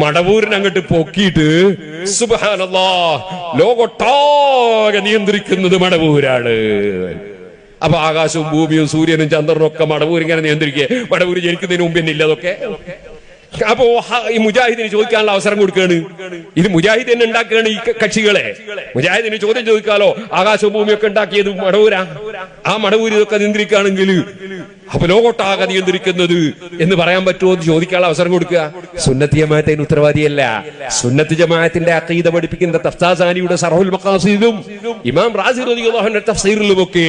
മടവൂരിനെ അങ്ങോട്ട് പൊക്കിയിട്ട് സുബ്ഹാനല്ലാഹ് ലോകൊട്ടാകെ നിയന്ത്രിക്കുന്നത് മടവൂരാണ്. അപ്പൊ ആകാശവും ഭൂമിയും സൂര്യനും ചന്ദ്രനും ഒക്കെ മടവൂർ ഇങ്ങനെ നിയന്ത്രിക്കുക. മടവൂര് ജനിക്കുന്നതിന് മുമ്പ് തന്നെ ഇല്ല അതൊക്കെ. അപ്പോ ഈ മുജാഹിദിന് ചോദിക്കാനുള്ള അവസരം കൊടുക്കുകയാണ്. ഇത് മുജാഹിദ് തന്നെ ഉണ്ടാക്കുകയാണ് ഈ കക്ഷികളെ. മുജാഹിദിന് ചോദ്യം ചോദിക്കാലോ, ആകാശവും ഭൂമിയൊക്കെ ഉണ്ടാക്കിയത് മടവൂരാ. ആ മടവൂര് ഇതൊക്കെ നിയന്ത്രിക്കുകയാണെങ്കിൽ അപ്പൊ ലോകോട്ടാകെ നിയന്ത്രിക്കുന്നത് എന്ന് പറയാൻ പറ്റുമോ എന്ന് ചോദിക്കാനുള്ള അവസരം കൊടുക്കുക. സുന്നത്ത് ജമാഅത്തിന് ഉത്തരവാദിയല്ല. സുന്നത്ത് ജമാഅത്തിന്റെ അഖീദ പഠിപ്പിക്കുന്ന തഫ്താസാനിയുടെ സർഹുൽ മഖാസിദിലും ഇമാം റാസി റളിയല്ലാഹു അൻഹു തഫ്സീറിലും ഒക്കെ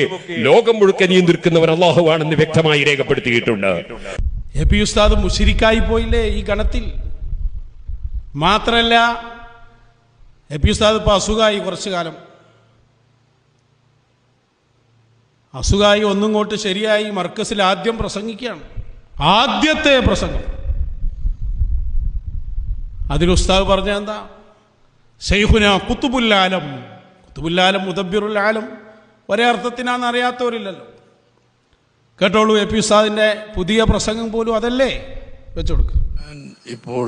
ലോകം മുഴുവൻ നിയന്ത്രിക്കുന്നവൻ അല്ലാഹുവാണെന്ന് വ്യക്തമായി രേഖപ്പെടുത്തിയിട്ടുണ്ട്. എ പി ഉസ്താദ് മുശ്രിക്കായി പോയില്ലേ ഈ ഗണത്തിൽ. മാത്രല്ല എ പി ഉസ്താദ് ഇപ്പൊ അസുഖമായി, കുറച്ചു കാലം അസുഖമായി, ഒന്നും കൊണ്ട് ശരിയായി. മർക്കസിൽ ആദ്യം പ്രസംഗിക്കുകയാണ്, ആദ്യത്തെ പ്രസംഗം. അതിൽ ഉസ്താദ് പറഞ്ഞ എന്താ? ശൈഖുന ഖുതുബുൽ ആലം. ഖുതുബുൽ ആലം മുദബ്ബിറുൽ ആലം ഒരേ അർത്ഥത്തിനാന്ന് അറിയാത്തവരില്ലല്ലോ. കേട്ടോളൂ, എ പി ഉസ്താദിന്റെ പുതിയ പ്രസംഗം പോലും അതല്ലേ. വെച്ചുകൊടുക്കും. ഇപ്പോൾ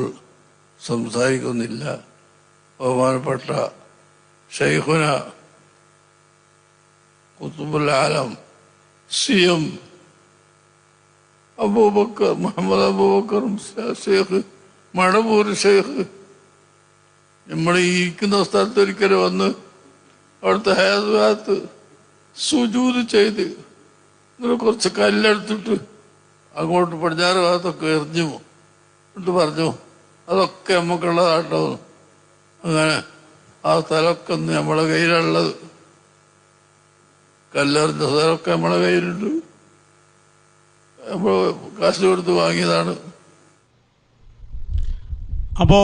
സംസാരിക്കുന്നില്ല. ബഹുമാനപ്പെട്ട ശൈഖുന ഖുതുബുൽ ആലം CM അബൂബക്കർ മുഹമ്മദ് അബൂബക്കർ ഷെയ്ഖ് മടവൂർ ഷെയ്ഖ് നമ്മൾ ഈ ഇരിക്കുന്ന സ്ഥലത്ത് ഒരിക്കലും വന്ന് അവിടുത്തെ ഹയാത്ത് സുജൂദ് ചെയ്ത് ഇങ്ങനെ കുറച്ച് കല്ലെടുത്തിട്ട് അങ്ങോട്ട് പടിഞ്ഞാറ് ഭാഗത്തൊക്കെ എറിഞ്ഞു എന്നിട്ട് പറഞ്ഞു അതൊക്കെ നമുക്കുള്ളതാട്ടോ. അങ്ങനെ ആ സ്ഥലമൊക്കെ ഒന്ന് നമ്മളെ കയ്യിലുള്ളത്, കല്ലെറിഞ്ഞ സ്ഥലമൊക്കെ നമ്മളെ കയ്യിലുണ്ട്, നമ്മൾ കാശ് കൊടുത്ത് വാങ്ങിയതാണ്. അപ്പോ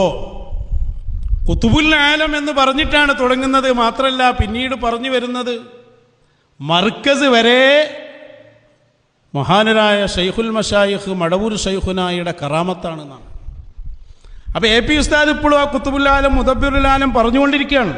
ഖുതുബുൽ ആലം എന്ന് പറഞ്ഞിട്ടാണ് തുടങ്ങുന്നത്. മാത്രമല്ല പിന്നീട് പറഞ്ഞു വരുന്നത് മർക്കസ് വരെ മഹാനരായ ശൈഖുൽ മശായിഖ് മടവൂർ ശൈഖുനായുടെ കറാമത്താണെന്നാണ്. അപ്പൊ എ പി ഉസ്താദ് ഇപ്പോഴും ആ ഖുതുബുൽ ആലം മുദബ്ബിറുൽ ആലം പറഞ്ഞുകൊണ്ടിരിക്കുകയാണ്.